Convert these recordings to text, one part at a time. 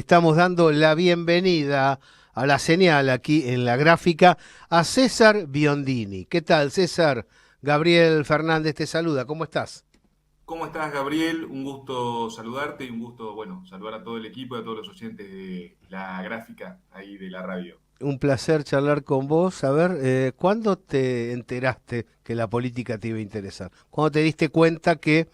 Estamos dando la bienvenida a la señal aquí en la gráfica a César Biondini. ¿Qué tal, César? Gabriel Fernández te saluda. ¿Cómo estás? ¿Cómo estás, Gabriel? Un gusto saludarte y un gusto, bueno, saludar a todo el equipo y a todos los oyentes de la gráfica ahí de la radio. Un placer charlar con vos. A ver, ¿cuándo te enteraste que la política te iba a interesar? ¿Cuándo te diste cuenta que,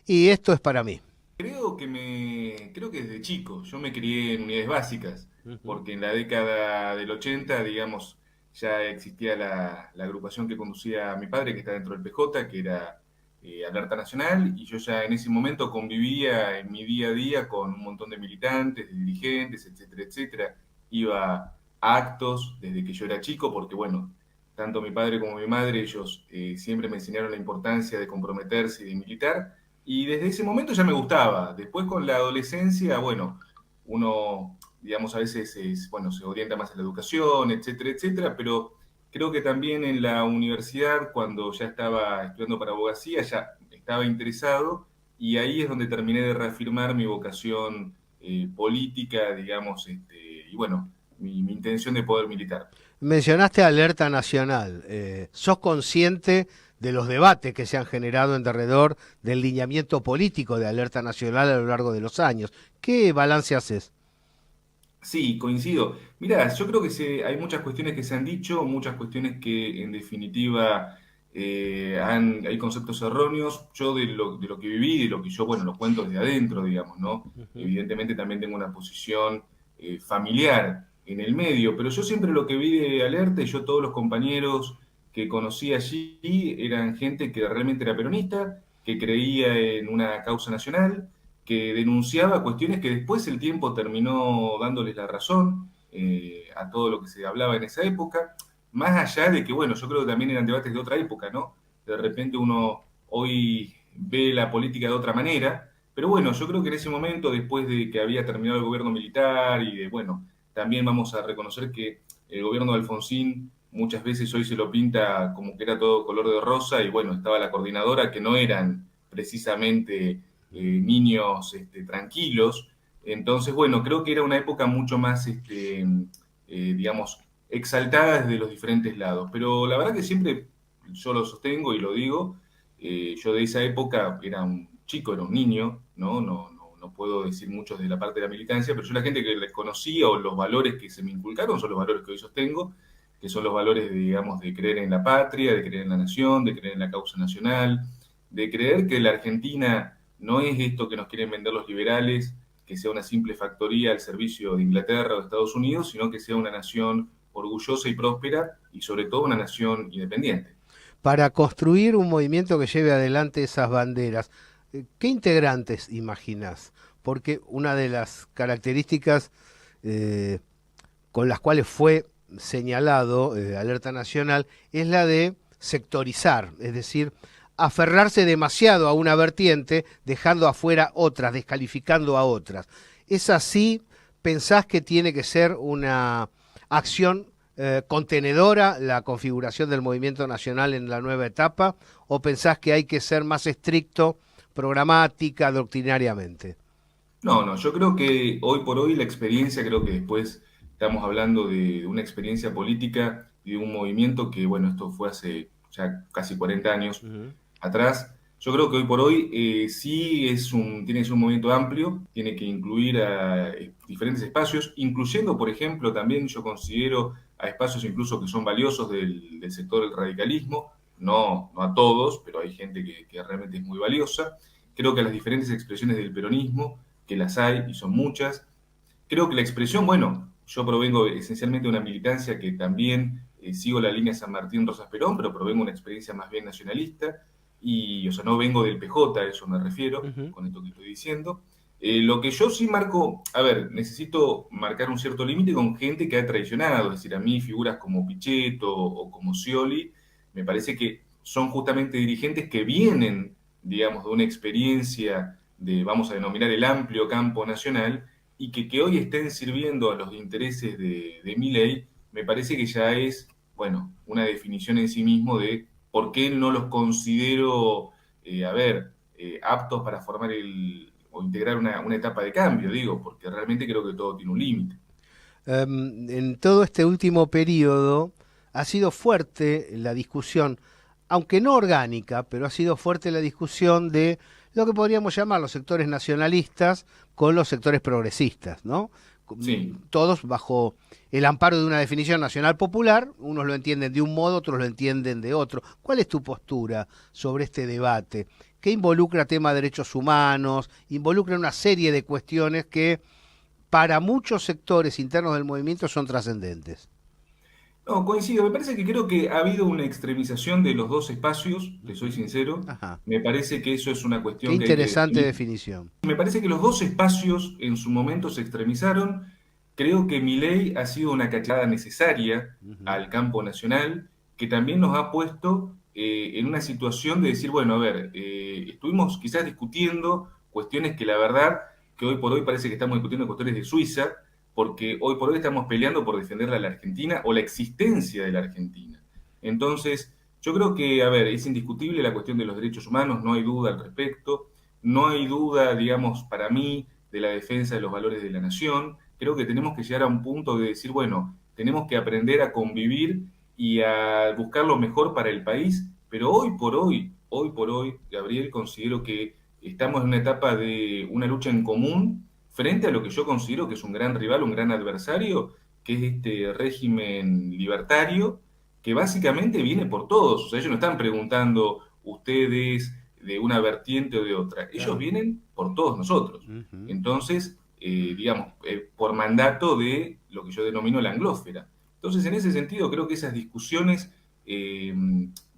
y esto es para mí? Creo que desde chico, yo me crié en unidades básicas, Ujú. porque en la década del 80, digamos, ya existía la agrupación que conducía a mi padre, que está dentro del PJ, que era Alerta Nacional, y yo ya en ese momento convivía en mi día a día con un montón de militantes, de dirigentes, etcétera, etcétera. Iba a actos desde que yo era chico, porque bueno, tanto mi padre como mi madre, ellos siempre me enseñaron la importancia de comprometerse y de militar. Y desde ese momento ya me gustaba. Después con la adolescencia, bueno, uno, digamos, a veces bueno, se orienta más a la educación, etcétera, etcétera, pero creo que también en la universidad, cuando ya estaba estudiando para abogacía, ya estaba interesado y ahí es donde terminé de reafirmar mi vocación política, digamos, y bueno, mi intención de poder militar. Mencionaste Alerta Nacional. ¿Sos consciente de los debates que se han generado en derredor del lineamiento político de Alerta Nacional a lo largo de los años? ¿Qué balance haces? Sí, coincido. Mira, yo creo que hay muchas cuestiones que se han dicho, muchas cuestiones que en definitiva hay conceptos erróneos. Yo de lo que viví, de lo que yo, bueno, lo cuento desde adentro, digamos, ¿no? Ujú. Evidentemente también tengo una posición familiar en el medio, pero yo siempre lo que vi de Alerta y yo todos los compañeros que conocí allí eran gente que realmente era peronista, que creía en una causa nacional, que denunciaba cuestiones que después el tiempo terminó dándoles la razón a todo lo que se hablaba en esa época, más allá de que, bueno, yo creo que también eran debates de otra época, ¿no? De repente uno hoy ve la política de otra manera, pero bueno, yo creo que en ese momento, después de que había terminado el gobierno militar y de, bueno, también vamos a reconocer que el gobierno de Alfonsín muchas veces hoy se lo pinta como que era todo color de rosa y bueno, estaba la coordinadora que no eran precisamente niños tranquilos. Entonces, bueno, creo que era una época mucho más, digamos, exaltada desde los diferentes lados. Pero la verdad que siempre yo lo sostengo y lo digo, yo de esa época era un chico, era un niño, ¿no? No puedo decir mucho de la parte de la militancia, pero yo la gente que les conocía o los valores que se me inculcaron son los valores que hoy sostengo, que son los valores, digamos, de creer en la patria, de creer en la nación, de creer en la causa nacional, de creer que la Argentina no es esto que nos quieren vender los liberales, que sea una simple factoría al servicio de Inglaterra o de Estados Unidos, sino que sea una nación orgullosa y próspera y sobre todo una nación independiente. Para construir un movimiento que lleve adelante esas banderas, ¿qué integrantes imaginás? Porque una de las características eh, con las cuales fue señalado Alerta Nacional es la de sectorizar, es decir, aferrarse demasiado a una vertiente, dejando afuera otras, descalificando a otras. ¿Es así? ¿Pensás que tiene que ser una acción contenedora la configuración del movimiento nacional en la nueva etapa? ¿O pensás que hay que ser más estricto programática, doctrinariamente? No, yo creo que hoy por hoy la experiencia, creo que después estamos hablando de una experiencia política y de un movimiento que, bueno, esto fue hace ya casi 40 años Ujú. atrás. Yo creo que hoy por hoy sí tiene que ser un movimiento amplio, tiene que incluir a diferentes espacios, incluyendo, por ejemplo, también yo considero a espacios incluso que son valiosos del sector del radicalismo, no a todos, pero hay gente que realmente es muy valiosa. Creo que a las diferentes expresiones del peronismo, que las hay y son muchas. Creo que la expresión, bueno, yo provengo esencialmente de una militancia que también sigo la línea San Martín Rosas Perón, pero provengo de una experiencia más bien nacionalista, y, o sea, no vengo del PJ, a eso me refiero, Ujú. con esto que estoy diciendo. Lo que yo sí marco, a ver, necesito marcar un cierto límite con gente que ha traicionado, es decir, a mí figuras como Pichetto o como Scioli, me parece que son justamente dirigentes que vienen, digamos, de una experiencia de, vamos a denominar, el amplio campo nacional, y que hoy estén sirviendo a los intereses de Milei, me parece que ya es, bueno, una definición en sí mismo de por qué no los considero, a ver, aptos para formar o integrar una etapa de cambio, digo, porque realmente creo que todo tiene un límite. En todo este último periodo ha sido fuerte la discusión, aunque no orgánica, pero ha sido fuerte la discusión de lo que podríamos llamar los sectores nacionalistas con los sectores progresistas, ¿no? Sí. Todos bajo el amparo de una definición nacional popular, unos lo entienden de un modo, otros lo entienden de otro. ¿Cuál es tu postura sobre este debate? Que involucra tema de derechos humanos, involucra una serie de cuestiones que para muchos sectores internos del movimiento son trascendentes. No, coincido. Me parece que creo que ha habido una extremización de los dos espacios, te soy Ujú. sincero. Ajá. Me parece que eso es una Qué cuestión que hay que interesante definir. definición. Me parece que los dos espacios en su momento se extremizaron. Creo que Milei ha sido una cachada necesaria Ujú. al campo nacional, que también nos ha puesto en una situación de decir, bueno, a ver, estuvimos quizás discutiendo cuestiones que la verdad, que hoy por hoy parece que estamos discutiendo cuestiones de Suiza, porque hoy por hoy estamos peleando por defender a la Argentina o la existencia de la Argentina. Entonces, yo creo que, a ver, es indiscutible la cuestión de los derechos humanos, no hay duda al respecto, no hay duda, digamos, para mí, de la defensa de los valores de la nación. Creo que tenemos que llegar a un punto de decir, bueno, tenemos que aprender a convivir y a buscar lo mejor para el país, pero hoy por hoy, Gabriel, considero que estamos en una etapa de una lucha en común frente a lo que yo considero que es un gran rival, un gran adversario, que es este régimen libertario, que básicamente viene por todos. O sea, ellos no están preguntando ustedes de una vertiente o de otra. Ellos Claro. vienen por todos nosotros. Ujú. Entonces, digamos, por mandato de lo que yo denomino la anglósfera. Entonces, en ese sentido, creo que esas discusiones, eh,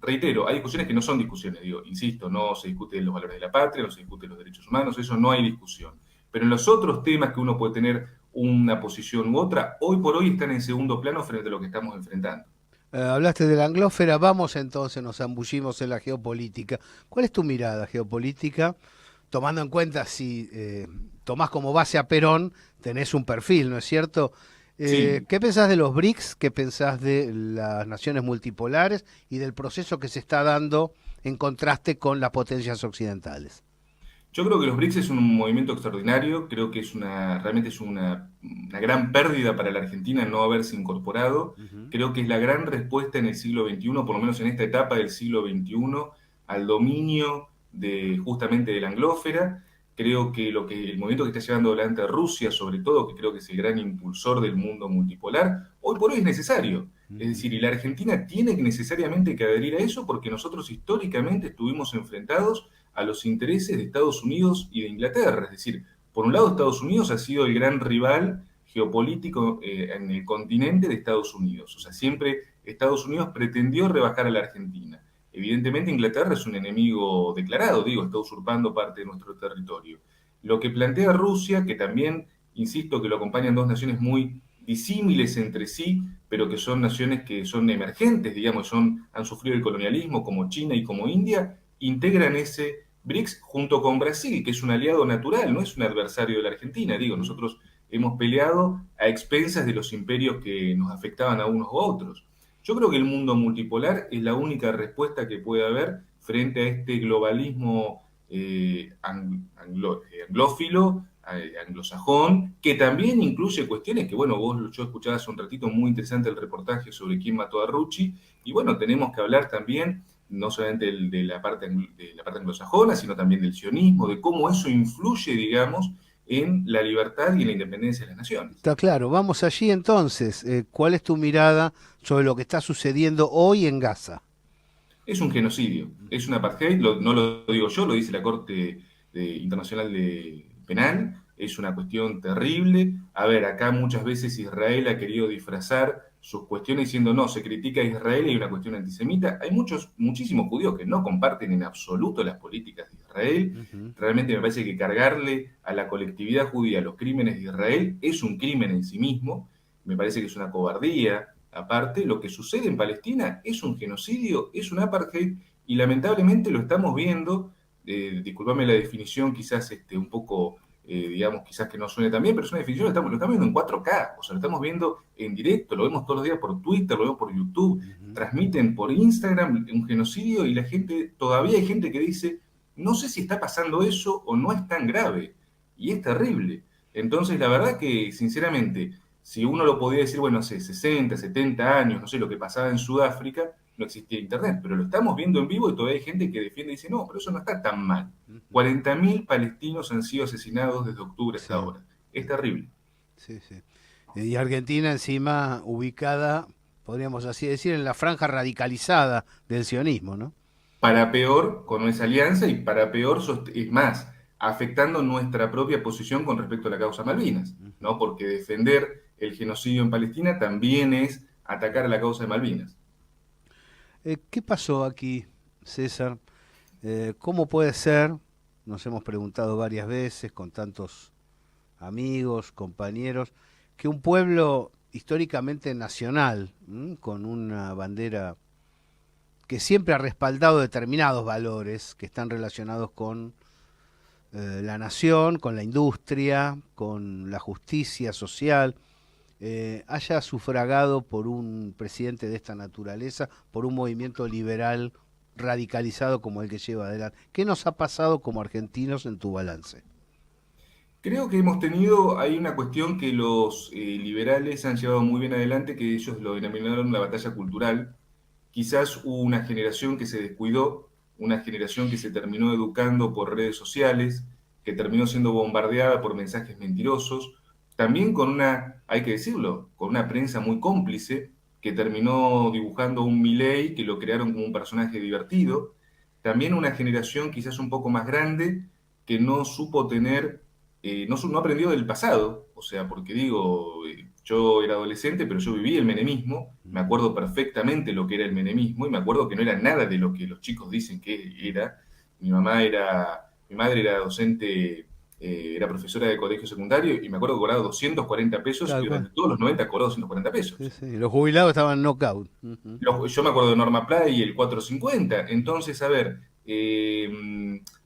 reitero, hay discusiones que no son discusiones, digo, insisto, no se discuten los valores de la patria, no se discuten los derechos humanos, eso no hay discusión. Pero en los otros temas que uno puede tener una posición u otra, hoy por hoy están en segundo plano frente a lo que estamos enfrentando. Hablaste de la anglósfera, vamos entonces, nos zambullimos en la geopolítica. ¿Cuál es tu mirada geopolítica? Tomando en cuenta si tomás como base a Perón, tenés un perfil, ¿no es cierto? Sí, ¿Qué pensás de los BRICS? ¿Qué pensás de las naciones multipolares y del proceso que se está dando en contraste con las potencias occidentales? yo creo que los BRICS es un movimiento extraordinario, creo que es realmente es una gran pérdida para la Argentina no haberse incorporado, Ujú. creo que es la gran respuesta en el siglo XXI, por lo menos en esta etapa del siglo XXI, al dominio de justamente de la anglósfera, creo que el movimiento que está llevando adelante Rusia, sobre todo, que creo que es el gran impulsor del mundo multipolar, hoy por hoy es necesario. Es Ujú. decir, y la Argentina tiene necesariamente que adherir a eso porque nosotros históricamente estuvimos enfrentados a los intereses de Estados Unidos y de Inglaterra. Es decir, por un lado Estados Unidos ha sido el gran rival geopolítico en el continente de Estados Unidos. O sea, siempre Estados Unidos pretendió rebajar a la Argentina. Evidentemente Inglaterra es un enemigo declarado, digo, está usurpando parte de nuestro territorio. Lo que plantea Rusia, que también, insisto, que lo acompañan dos naciones muy disímiles entre sí, pero que son naciones que son emergentes, digamos, han sufrido el colonialismo como China y como India, integran ese BRICS junto con Brasil, que es un aliado natural, no es un adversario de la Argentina. Digo, Ujú. nosotros hemos peleado a expensas de los imperios que nos afectaban a unos u otros. Yo creo que el mundo multipolar es la única respuesta que puede haber frente a este globalismo anglófilo, anglosajón, que también incluye cuestiones que, bueno, yo escuchaba hace un ratito muy interesante el reportaje sobre quién mató a Rucci, y bueno, tenemos que hablar también no solamente de la parte anglosajona, sino también del sionismo, de cómo eso influye, digamos, en la libertad y en la independencia de las naciones. Está claro, vamos allí entonces. ¿Cuál es tu mirada sobre lo que está sucediendo hoy en Gaza? Es un genocidio, es un apartheid, no lo digo yo, lo dice la Corte Internacional Penal, es una cuestión terrible. A ver, acá muchas veces Israel ha querido disfrazar sus cuestiones diciendo no, se critica a Israel y hay una cuestión antisemita. Hay muchísimos judíos que no comparten en absoluto las políticas de Israel. Ujú. Realmente me parece que cargarle a la colectividad judía los crímenes de Israel es un crimen en sí mismo. Me parece que es una cobardía. Aparte, lo que sucede en Palestina es un genocidio, es un apartheid, y lamentablemente lo estamos viendo, disculpame la definición quizás un poco, digamos, quizás que no suene tan bien, pero es una definición, lo estamos viendo en 4K, o sea, lo estamos viendo en directo, lo vemos todos los días por Twitter, lo vemos por YouTube, Ujú. transmiten por Instagram un genocidio y la gente, todavía hay gente que dice, no sé si está pasando eso o no es tan grave. y es terrible. Entonces, la verdad que, sinceramente, si uno lo podía decir, bueno, hace 60, 70 años, no sé, lo que pasaba en Sudáfrica, no existía Internet, pero lo estamos viendo en vivo y todavía hay gente que defiende y dice, no, pero eso no está tan mal. Ujú. 40.000 palestinos han sido asesinados desde octubre hasta Sí, ahora. Es terrible. sí, sí. Y Argentina encima ubicada, podríamos así decir, en la franja radicalizada del sionismo, ¿no? Para peor con esa alianza y para peor, es más, afectando nuestra propia posición con respecto a la causa Malvinas, Ujú. ¿no? Porque defender el genocidio en Palestina también es atacar a la causa de Malvinas. ¿Qué pasó aquí, César? ¿Cómo puede ser? Nos hemos preguntado varias veces con tantos amigos, compañeros, que un pueblo históricamente nacional, con una bandera que siempre ha respaldado determinados valores que están relacionados con la nación, con la industria, con la justicia social, haya sufragado por un presidente de esta naturaleza, por un movimiento liberal radicalizado como el que lleva adelante. ¿Qué nos ha pasado como argentinos en tu balance? Creo que hemos tenido, hay una cuestión que los liberales han llevado muy bien adelante, que ellos lo denominaron la batalla cultural. Quizás hubo una generación que se descuidó, una generación que se terminó educando por redes sociales, que terminó siendo bombardeada por mensajes mentirosos, también con una, hay que decirlo, con una prensa muy cómplice, que terminó dibujando un Milei que lo crearon como un personaje divertido, también una generación quizás un poco más grande que no supo tener, no aprendió del pasado, o sea, porque digo, yo era adolescente, pero yo viví el menemismo, me acuerdo perfectamente lo que era el menemismo y me acuerdo que no era nada de lo que los chicos dicen que era. Mi madre era docente, era profesora de colegio secundario y me acuerdo que cobraba 240 pesos y Tal cual. durante todos los 90 cobró 240 Sí, pesos. sí. Los jubilados estaban knockout. Ujú. Yo me acuerdo de Norma Play y el 450. Entonces, a ver,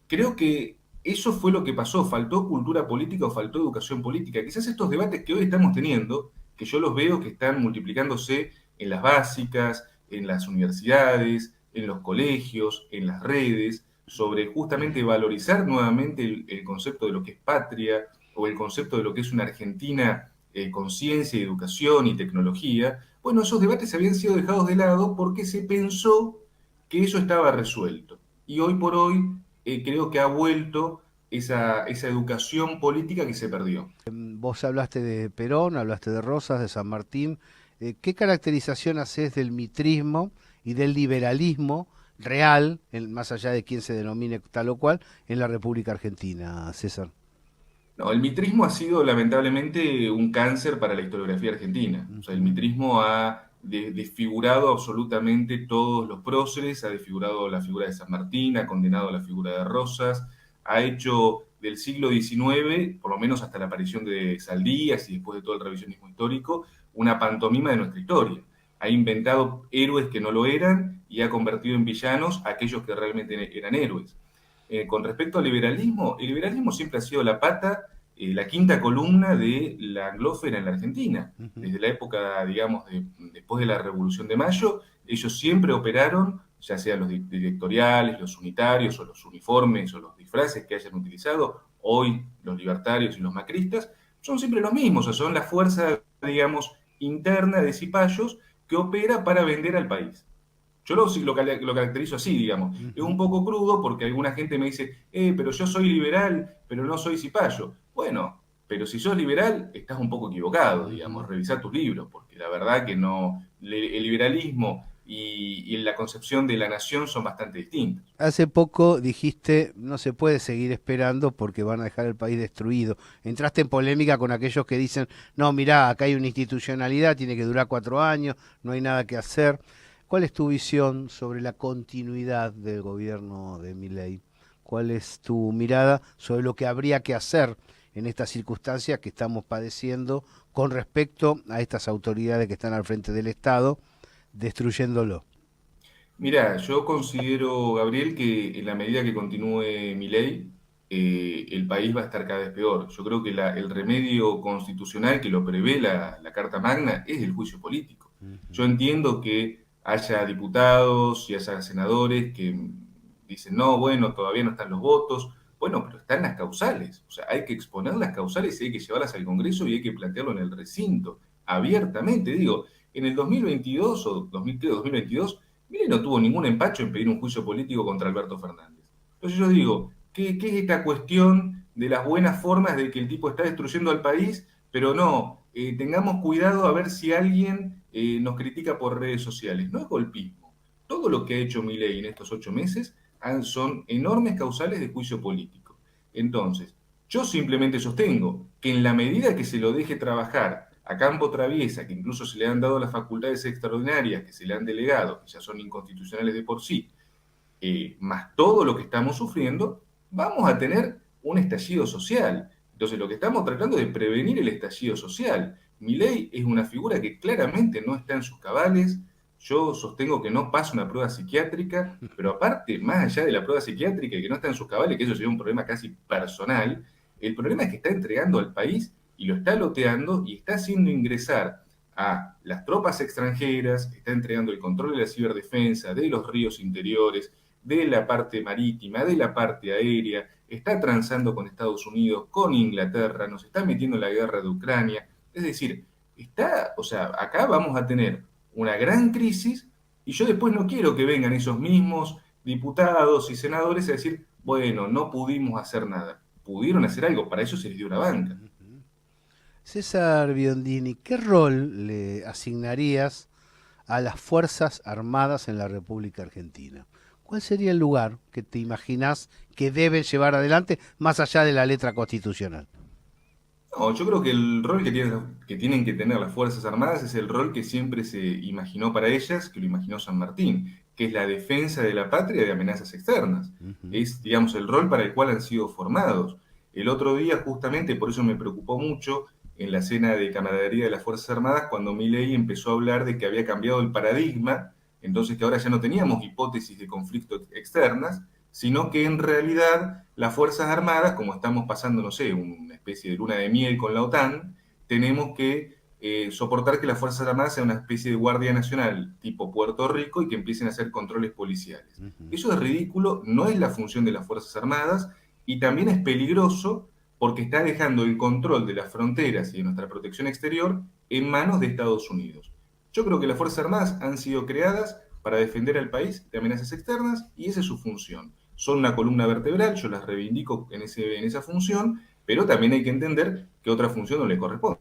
creo que eso fue lo que pasó. Faltó cultura política o faltó educación política. Quizás estos debates que hoy estamos teniendo, que yo los veo que están multiplicándose en las básicas, en las universidades, en los colegios, en las redes, sobre justamente valorizar nuevamente el concepto de lo que es patria o el concepto de lo que es una Argentina con ciencia, educación y tecnología. Bueno, esos debates habían sido dejados de lado porque se pensó que eso estaba resuelto. Y hoy por hoy creo que ha vuelto esa educación política que se perdió. Vos hablaste de Perón, hablaste de Rosas, de San Martín. ¿Qué caracterización haces del mitrismo y del liberalismo real, más allá de quién se denomine tal o cual, en la República Argentina, César? No, el mitrismo ha sido lamentablemente un cáncer para la historiografía argentina. O sea, el Ujú. mitrismo ha desfigurado absolutamente todos los próceres, ha desfigurado la figura de San Martín, ha condenado la figura de Rosas, ha hecho del siglo XIX, por lo menos hasta la aparición de Saldías y después de todo el revisionismo histórico, una pantomima de nuestra historia. Ha inventado héroes que no lo eran y ha convertido en villanos a aquellos que realmente eran héroes. Con respecto al liberalismo, el liberalismo siempre ha sido la pata, la quinta columna de la anglósfera en la Argentina. Ujú. Desde la época, digamos, después de la Revolución de Mayo, ellos siempre operaron, ya sean los directoriales, los unitarios o los uniformes o los disfraces que hayan utilizado, hoy los libertarios y los macristas, son siempre los mismos, o sea, son la fuerza, digamos, interna de cipayos que opera para vender al país. Yo lo caracterizo así, digamos. Es un Ujú. poco crudo porque alguna gente me dice, pero yo soy liberal, pero no soy cipayo. Bueno, pero si sos liberal, estás un poco equivocado, Ujú. digamos. Revisar tus libros, porque la verdad que no. El liberalismo y la concepción de la nación son bastante distintos. Hace poco dijiste, no se puede seguir esperando porque van a dejar el país destruido. Entraste en polémica con aquellos que dicen, no, mirá, acá hay una institucionalidad, tiene que durar 4 años, no hay nada que hacer. ¿Cuál es tu visión sobre la continuidad del gobierno de Milei? ¿Cuál es tu mirada sobre lo que habría que hacer en estas circunstancias que estamos padeciendo con respecto a estas autoridades que están al frente del Estado, destruyéndolo? Mira, yo considero, Gabriel, que en la medida que continúe mi ley, el país va a estar cada vez peor. Yo creo que el remedio constitucional que lo prevé la Carta Magna es el juicio político. Yo Ujú. entiendo que haya diputados y haya senadores que dicen, no, bueno, todavía no están los votos. Bueno, pero están las causales, o sea, hay que exponer las causales y hay que llevarlas al Congreso y hay que plantearlo en el recinto, abiertamente. Digo, en el 2022 o 2022, Milei no tuvo ningún empacho en pedir un juicio político contra Alberto Fernández. Entonces yo digo, ¿qué es esta cuestión de las buenas formas de que el tipo está destruyendo al país, pero no, tengamos cuidado a ver si alguien nos critica por redes sociales? No es golpismo. Todo lo que ha hecho Milei en estos 8 meses son enormes causales de juicio político. Entonces, yo simplemente sostengo que en la medida que se lo deje trabajar a campo traviesa, que incluso se le han dado las facultades extraordinarias que se le han delegado, que ya son inconstitucionales de por sí, más todo lo que estamos sufriendo, vamos a tener un estallido social. Entonces, lo que estamos tratando es de prevenir el estallido social. Milei es una figura que claramente no está en sus cabales. Yo sostengo que no pasa una prueba psiquiátrica, pero aparte, más allá de la prueba psiquiátrica y que no está en sus cabales, que eso sería un problema casi personal, el problema es que está entregando al país y lo está loteando y está haciendo ingresar a las tropas extranjeras, está entregando el control de la ciberdefensa, de los ríos interiores, de la parte marítima, de la parte aérea, está transando con Estados Unidos, con Inglaterra, nos está metiendo en la guerra de Ucrania. Es decir, o sea, acá vamos a tener una gran crisis y yo después no quiero que vengan esos mismos diputados y senadores a decir, bueno, no pudimos hacer nada. Pudieron hacer algo, para eso se les dio una banca. César Biondini, ¿qué rol le asignarías a las Fuerzas Armadas en la República Argentina? ¿Cuál sería el lugar que te imaginás que deben llevar adelante más allá de la letra constitucional? No, yo creo que el rol que tienen que tener las Fuerzas Armadas es el rol que siempre se imaginó para ellas, que lo imaginó San Martín, que es la defensa de la patria de amenazas externas. Ujú. Es, digamos, el rol para el cual han sido formados. El otro día, justamente, por eso me preocupó mucho en la cena de camaradería de las Fuerzas Armadas, cuando Milei empezó a hablar de que había cambiado el paradigma, entonces que ahora ya no teníamos hipótesis de conflicto externas, sino que en realidad las Fuerzas Armadas, como estamos pasando, no sé, una especie de luna de miel con la OTAN, tenemos que soportar que las Fuerzas Armadas sean una especie de Guardia Nacional tipo Puerto Rico y que empiecen a hacer controles policiales. Ujú. Eso es ridículo, no es la función de las Fuerzas Armadas y también es peligroso porque está dejando el control de las fronteras y de nuestra protección exterior en manos de Estados Unidos. Yo creo que las Fuerzas Armadas han sido creadas para defender al país de amenazas externas y esa es su función. Son una columna vertebral, yo las reivindico en esa función, pero también hay que entender que otra función no le corresponde.